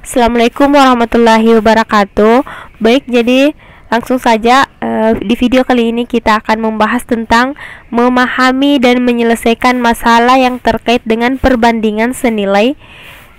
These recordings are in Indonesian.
Assalamualaikum warahmatullahi wabarakatuh. Baik, jadi langsung saja di video kali ini kita akan membahas tentang memahami dan menyelesaikan masalah yang terkait dengan perbandingan senilai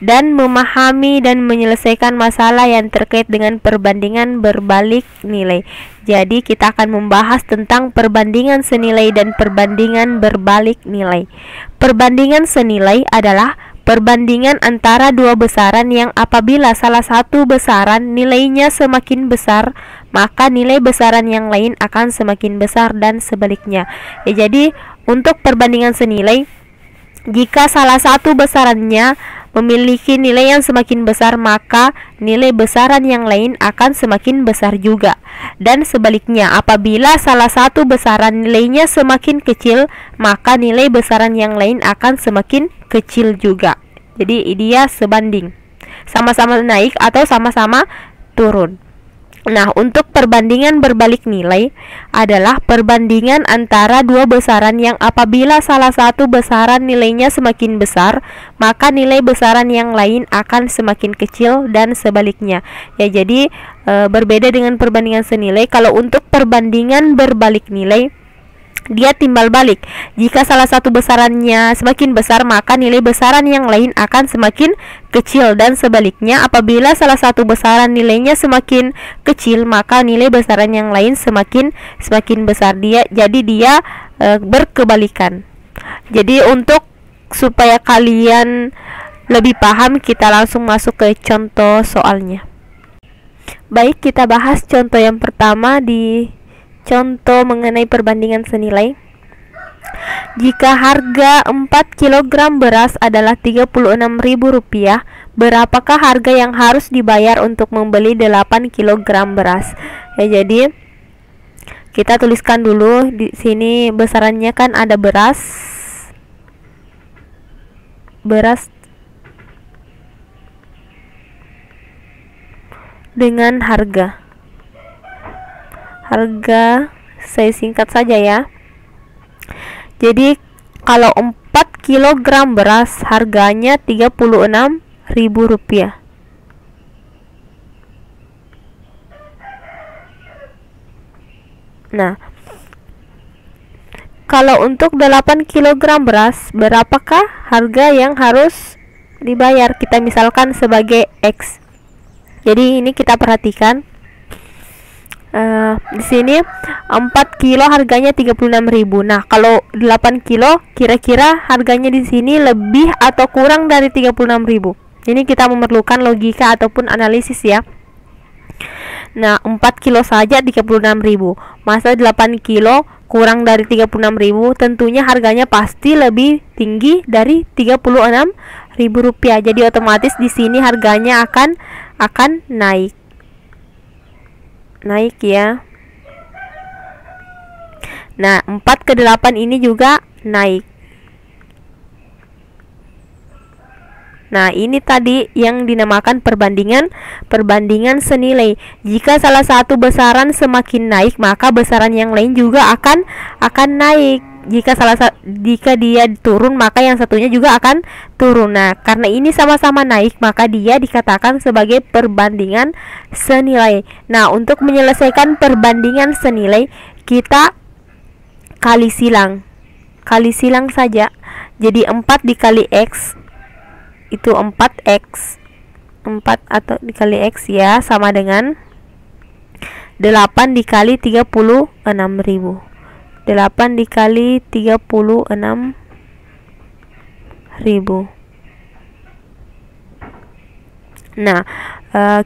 dan memahami dan menyelesaikan masalah yang terkait dengan perbandingan berbalik nilai. Jadi kita akan membahas tentang perbandingan senilai dan perbandingan berbalik nilai. Perbandingan senilai adalah perbandingan antara dua besaran yang apabila salah satu besaran nilainya semakin besar, maka nilai besaran yang lain akan semakin besar dan sebaliknya. Jadi untuk perbandingan senilai, jika salah satu besarannya memiliki nilai yang semakin besar, maka nilai besaran yang lain akan semakin besar juga. Dan sebaliknya, apabila salah satu besaran nilainya semakin kecil, maka nilai besaran yang lain akan semakin kecil juga. Jadi dia sebanding, sama-sama naik atau sama-sama turun. Nah, untuk perbandingan berbalik nilai adalah perbandingan antara dua besaran yang apabila salah satu besaran nilainya semakin besar, maka nilai besaran yang lain akan semakin kecil dan sebaliknya. Ya, jadi berbeda dengan perbandingan senilai. Kalau untuk perbandingan berbalik nilai, dia timbal balik. Jika salah satu besarannya semakin besar, maka nilai besaran yang lain akan semakin kecil, dan sebaliknya apabila salah satu besaran nilainya semakin kecil, maka nilai besaran yang lain semakin besar. Jadi dia berkebalikan. Jadi untuk supaya kalian lebih paham, kita langsung masuk ke contoh soalnya. Baik, kita bahas contoh yang pertama di contoh mengenai perbandingan senilai. Jika harga 4 kg beras adalah Rp36.000, berapakah harga yang harus dibayar untuk membeli 8 kg beras? Ya, jadi kita tuliskan dulu di sini besarannya kan ada beras dengan harga saya singkat saja ya. Jadi kalau 4 kg beras harganya Rp36.000. Nah, kalau untuk 8 kg beras, berapakah harga yang harus dibayar? Kita misalkan sebagai X. Jadi ini kita perhatikan. Di sini 4 kilo harganya 36.000. Nah, kalau 8 kilo kira-kira harganya di sini lebih atau kurang dari 36.000. Ini kita memerlukan logika ataupun analisis ya. Nah, 4 kilo saja 36.000. Masa 8 kilo kurang dari 36.000, tentunya harganya pasti lebih tinggi dari Rp36.000. Jadi otomatis di sini harganya akan naik ya. Nah, 4 ke 8 ini juga naik. Nah, ini tadi yang dinamakan perbandingan senilai. Jika salah satu besaran semakin naik, maka besaran yang lain juga akan naik. Jika dia turun, maka yang satunya juga akan turun. Nah, karena ini sama-sama naik, maka dia dikatakan sebagai perbandingan senilai. Nah, untuk menyelesaikan perbandingan senilai, kita kali silang saja. Jadi 4 dikali X itu 4X. 4 atau dikali X ya, sama dengan 8 dikali 36.000. 8 dikali 36.000. Nah,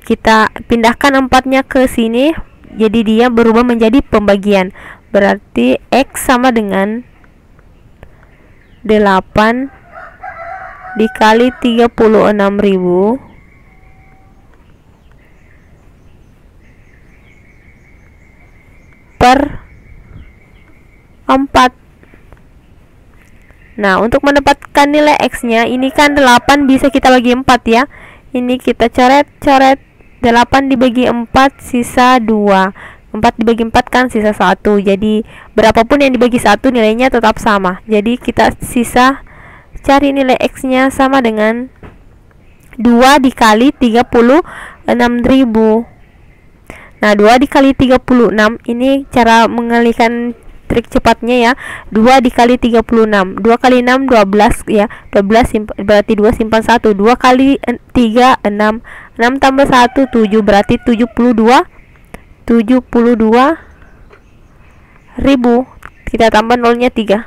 kita pindahkan 4-nya ke sini, jadi dia berubah menjadi pembagian. Berarti X sama dengan 8 dikali 36.000 per 4. Nah, untuk mendapatkan nilai X-nya, ini kan 8 bisa kita bagi 4 ya. Ini kita coret-coret. 8 dibagi 4 sisa 2. 4 dibagi 4 kan sisa 1. Jadi berapapun yang dibagi 1 nilainya tetap sama. Jadi kita sisa cari nilai X-nya sama dengan 2 dikali 36.000. Nah, 2 dikali 36, ini cara mengalihkan trik cepatnya ya. 2 dikali 36, 2 kali 6 12 ya. 12 berarti 2 simpan 1. 2 kali 3 6, 6 tambah 1 7, berarti 72.000. Kita tambah nolnya 3.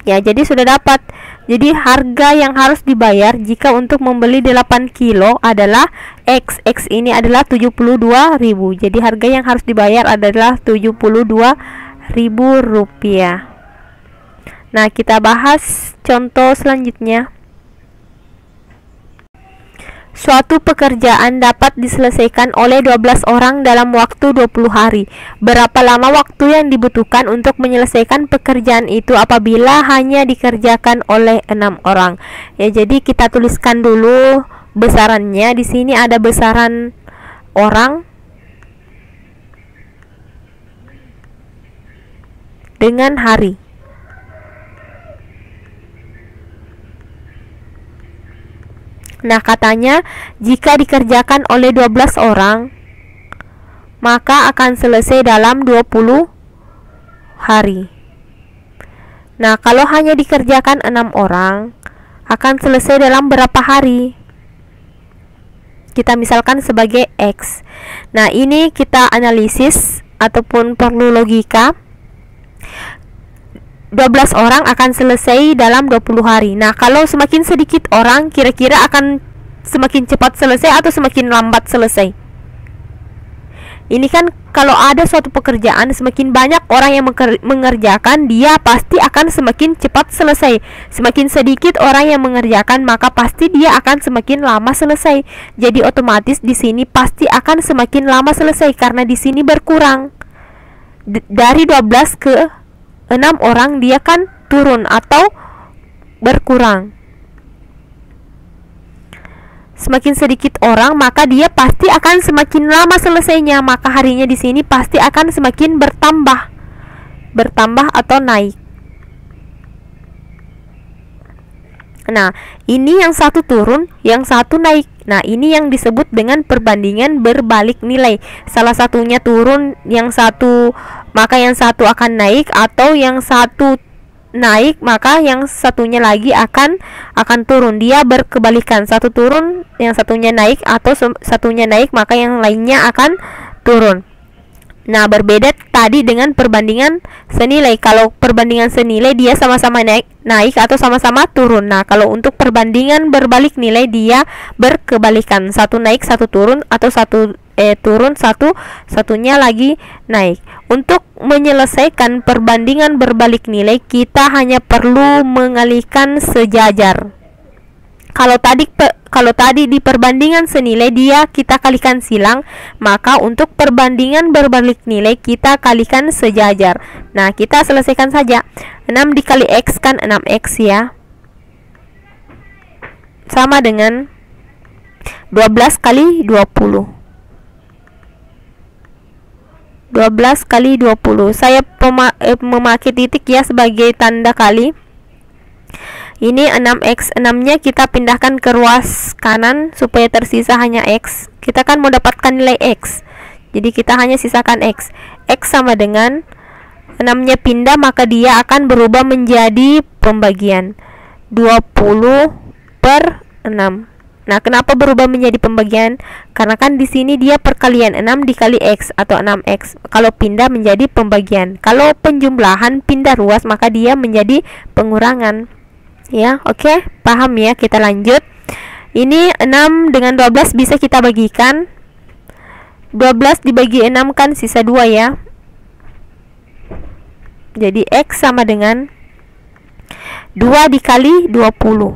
Ya, jadi sudah dapat. Jadi harga yang harus dibayar jika untuk membeli 8 kilo adalah X. X ini adalah 72.000. Jadi harga yang harus dibayar adalah 72.000 rupiah. Nah, kita bahas contoh selanjutnya. Suatu pekerjaan dapat diselesaikan oleh 12 orang dalam waktu 20 hari. Berapa lama waktu yang dibutuhkan untuk menyelesaikan pekerjaan itu apabila hanya dikerjakan oleh 6 orang? Ya, jadi kita tuliskan dulu besarannya. Di sini ada besaran orang dengan hari. Nah, katanya jika dikerjakan oleh 12 orang, maka akan selesai dalam 20 hari. Nah, kalau hanya dikerjakan 6 orang, akan selesai dalam berapa hari? Kita misalkan sebagai X. Nah, ini kita analisis ataupun perlu logika. 12 orang akan selesai dalam 20 hari. Nah, kalau semakin sedikit orang, kira-kira akan semakin cepat selesai atau semakin lambat selesai? Ini kan kalau ada suatu pekerjaan, semakin banyak orang yang mengerjakan, dia pasti akan semakin cepat selesai. Semakin sedikit orang yang mengerjakan, maka pasti dia akan semakin lama selesai. Jadi otomatis di sini pasti akan semakin lama selesai karena di sini berkurang. Dari 12 ke 6 orang dia kan turun atau berkurang. Semakin sedikit orang, maka dia pasti akan semakin lama selesainya, maka harinya di sini pasti akan semakin bertambah atau naik. Nah, ini yang satu turun, yang satu naik. Nah, ini yang disebut dengan perbandingan berbalik nilai. Salah satunya turun, yang satu maka yang satu akan naik, atau yang satu naik maka yang satunya lagi akan turun. Dia berkebalikan, satu turun yang satunya naik, atau satunya naik maka yang lainnya akan turun. Nah, berbeda tadi dengan perbandingan senilai. Kalau perbandingan senilai dia sama-sama naik atau sama-sama turun. Nah, kalau untuk perbandingan berbalik nilai dia berkebalikan, satu naik satu turun, atau satu turun satunya lagi naik. Untuk menyelesaikan perbandingan berbalik nilai, kita hanya perlu mengalihkan sejajar. Kalau tadi di perbandingan senilai dia kita kalikan silang, maka untuk perbandingan berbalik nilai kita kalikan sejajar. Nah, kita selesaikan saja. 6 dikali X kan 6X ya, sama dengan 12 kali 20. 12 kali 20. Saya memakai titik ya sebagai tanda kali. Ini 6X. 6-nya kita pindahkan ke ruas kanan supaya tersisa hanya X. Kita kan mau dapatkan nilai X, jadi kita hanya sisakan X. X sama dengan 6-nya pindah, maka dia akan berubah menjadi pembagian 20/6. Nah, kenapa berubah menjadi pembagian? Karena kan di sini dia perkalian 6 dikali X atau 6X. Kalau pindah menjadi pembagian. Kalau penjumlahan pindah ruas, maka dia menjadi pengurangan. Ya, oke, paham ya? Kita lanjut. Ini 6 dengan 12 bisa kita bagikan. 12 dibagi 6 kan sisa 2 ya. Jadi X sama dengan 2 dikali 20.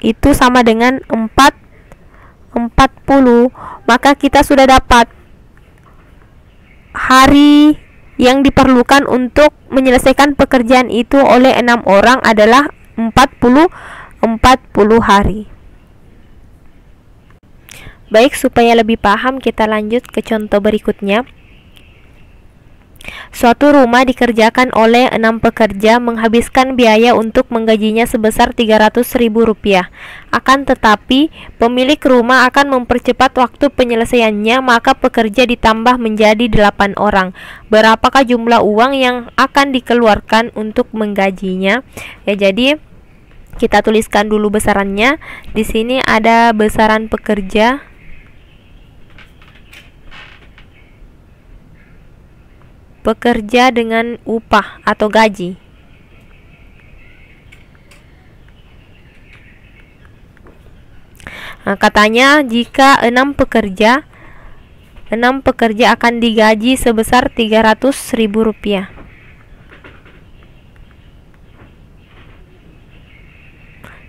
Itu sama dengan 40. Maka kita sudah dapat hari yang diperlukan untuk menyelesaikan pekerjaan itu oleh 6 orang adalah 40 hari. Baik, supaya lebih paham kita lanjut ke contoh berikutnya. Suatu rumah dikerjakan oleh 6 pekerja, menghabiskan biaya untuk menggajinya sebesar Rp300.000. Akan tetapi, pemilik rumah akan mempercepat waktu penyelesaiannya, maka pekerja ditambah menjadi 8 orang. Berapakah jumlah uang yang akan dikeluarkan untuk menggajinya? Ya, jadi kita tuliskan dulu besarannya. Di sini ada besaran pekerja. Pekerja dengan upah atau gaji. Nah, katanya jika 6 pekerja akan digaji sebesar Rp300.000.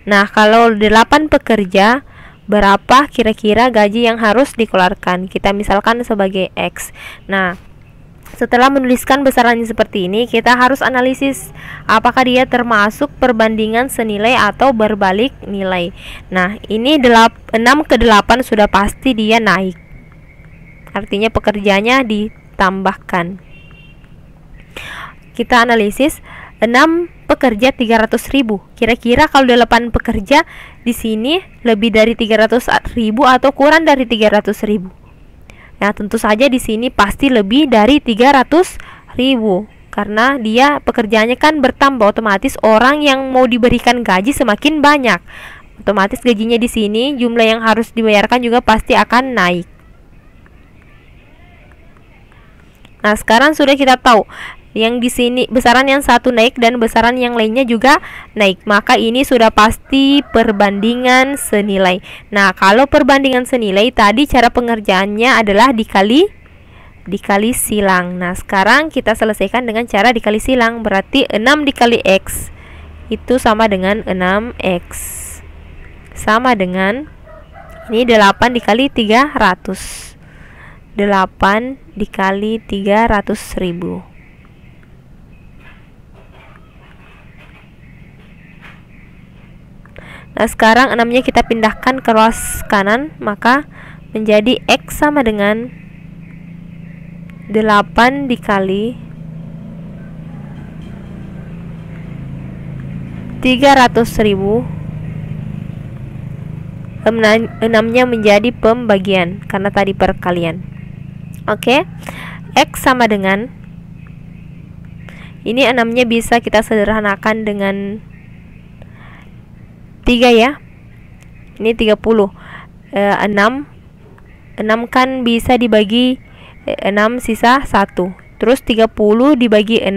Nah, kalau 8 pekerja, berapa kira-kira gaji yang harus dikeluarkan? Kita misalkan sebagai X. Nah, setelah menuliskan besarannya seperti ini, kita harus analisis apakah dia termasuk perbandingan senilai atau berbalik nilai. Nah, ini 6 ke 8 sudah pasti dia naik. Artinya pekerjanya ditambahkan. Kita analisis 6 pekerja 300.000. Kira-kira kalau 8 pekerja di sini lebih dari 300.000 atau kurang dari 300.000? Nah, tentu saja di sini pasti lebih dari 300.000 karena dia pekerjaannya kan bertambah, otomatis orang yang mau diberikan gaji semakin banyak. Otomatis gajinya di sini jumlah yang harus dibayarkan juga pasti akan naik. Nah, sekarang sudah kita tahu yang di sini besaran yang satu naik dan besaran yang lainnya juga naik, maka ini sudah pasti perbandingan senilai. Nah, kalau perbandingan senilai tadi cara pengerjaannya adalah dikali silang. Nah, sekarang kita selesaikan dengan cara dikali silang. Berarti 6 dikali X itu sama dengan 6X, sama dengan ini 8 dikali 300. 8 dikali 300.000. Nah, sekarang 6-nya kita pindahkan ke ruas kanan, maka menjadi X sama dengan 8 dikali 300.000. 6-nya menjadi pembagian karena tadi perkalian. Oke, X sama dengan ini 6-nya bisa kita sederhanakan dengan 3 ya. Ini 30. 6 kan bisa dibagi 6 sisa 1. Terus 30 dibagi 6,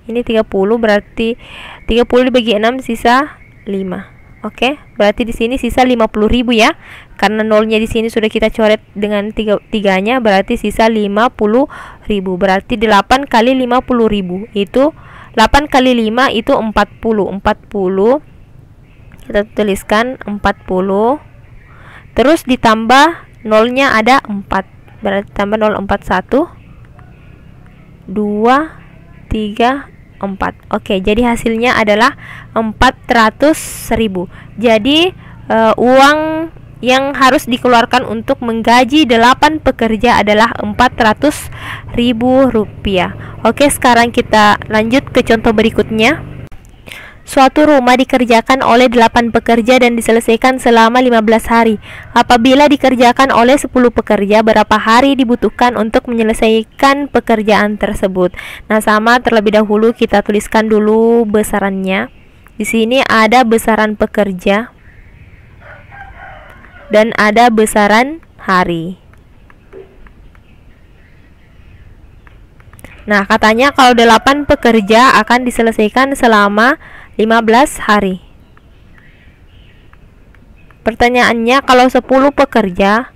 ini 30 berarti 30 dibagi 6 sisa 5. Oke, berarti di sini sisa 50.000 ya. Karena nolnya di sini sudah kita coret dengan 3-nya, berarti sisa 50.000. Berarti 8 kali 50.000 itu 8 kali 5 itu 40. Kita tuliskan 40. Terus ditambah nolnya ada 4. Berarti tambah 0, 4, 1, 2, 3, 4. Oke, jadi hasilnya adalah 400.000. Jadi uang yang harus dikeluarkan untuk menggaji 8 pekerja adalah Rp400.000. Oke, sekarang kita lanjut ke contoh berikutnya. Suatu rumah dikerjakan oleh 8 pekerja dan diselesaikan selama 15 hari. Apabila dikerjakan oleh 10 pekerja, berapa hari dibutuhkan untuk menyelesaikan pekerjaan tersebut? Nah, sama terlebih dahulu kita tuliskan dulu besarannya. Di sini ada besaran pekerja dan ada besaran hari. Nah, katanya kalau 8 pekerja akan diselesaikan selama 15 hari. Pertanyaannya, kalau 10 pekerja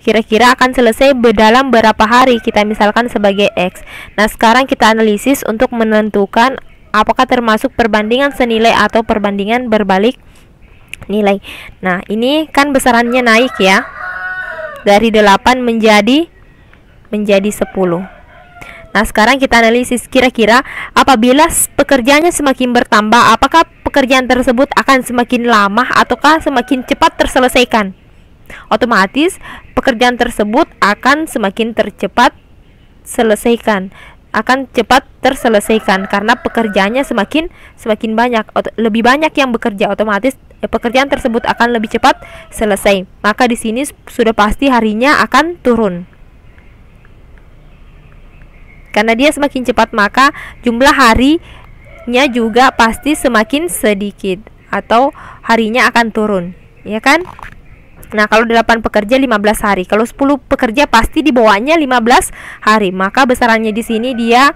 kira-kira akan selesai dalam berapa hari? Kita misalkan sebagai X. Nah, sekarang kita analisis untuk menentukan apakah termasuk perbandingan senilai atau perbandingan berbalik nilai. Nah, ini kan besarannya naik ya. Dari 8 menjadi 10. Nah, sekarang kita analisis kira-kira apabila pekerjaannya semakin bertambah, apakah pekerjaan tersebut akan semakin lama ataukah semakin cepat terselesaikan? Otomatis pekerjaan tersebut akan semakin tercepat selesaikan. akan cepat terselesaikan karena pekerjaannya semakin banyak, lebih banyak yang bekerja, otomatis pekerjaan tersebut akan lebih cepat selesai. Maka di sini sudah pasti harinya akan turun. Karena dia semakin cepat, maka jumlah harinya juga pasti semakin sedikit atau harinya akan turun, ya kan? Nah, kalau 8 pekerja 15 hari. Kalau 10 pekerja pasti di bawahnya 15 hari. Maka besarannya di sini dia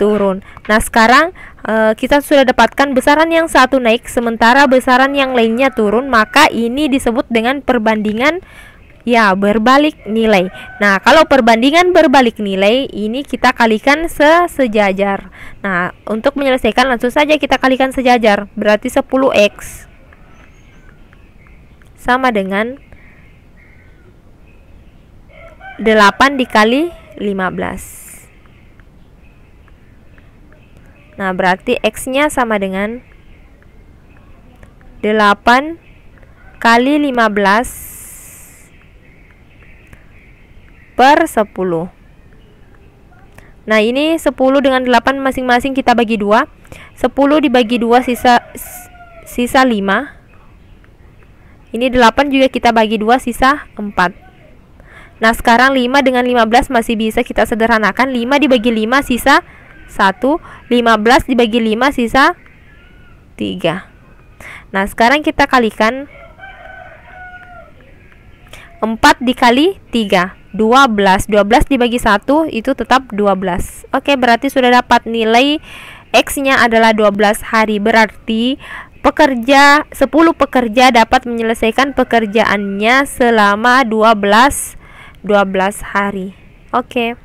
turun. Nah, sekarang kita sudah dapatkan besaran yang satu naik sementara besaran yang lainnya turun. Maka ini disebut dengan perbandingan ya berbalik nilai. Nah, kalau perbandingan berbalik nilai ini kita kalikan sejajar. Nah, untuk menyelesaikan langsung saja kita kalikan sejajar. Berarti 10x sama dengan 8 dikali 15. Nah, berarti X-nya sama dengan 8 kali 15 per 10. Nah, ini 10 dengan 8 masing-masing kita bagi 2. 10 dibagi 2 sisa 5. Ini 8 juga kita bagi 2 sisa 4. Nah, sekarang 5 dengan 15 masih bisa kita sederhanakan. 5 dibagi 5 sisa 1. 15 dibagi 5 sisa 3. Nah, sekarang kita kalikan 4 dikali 3 12. 12 dibagi 1 itu tetap 12. Oke, berarti sudah dapat nilai X-nya adalah 12 hari. Berarti 10 pekerja dapat menyelesaikan pekerjaannya selama 12 hari. Oke.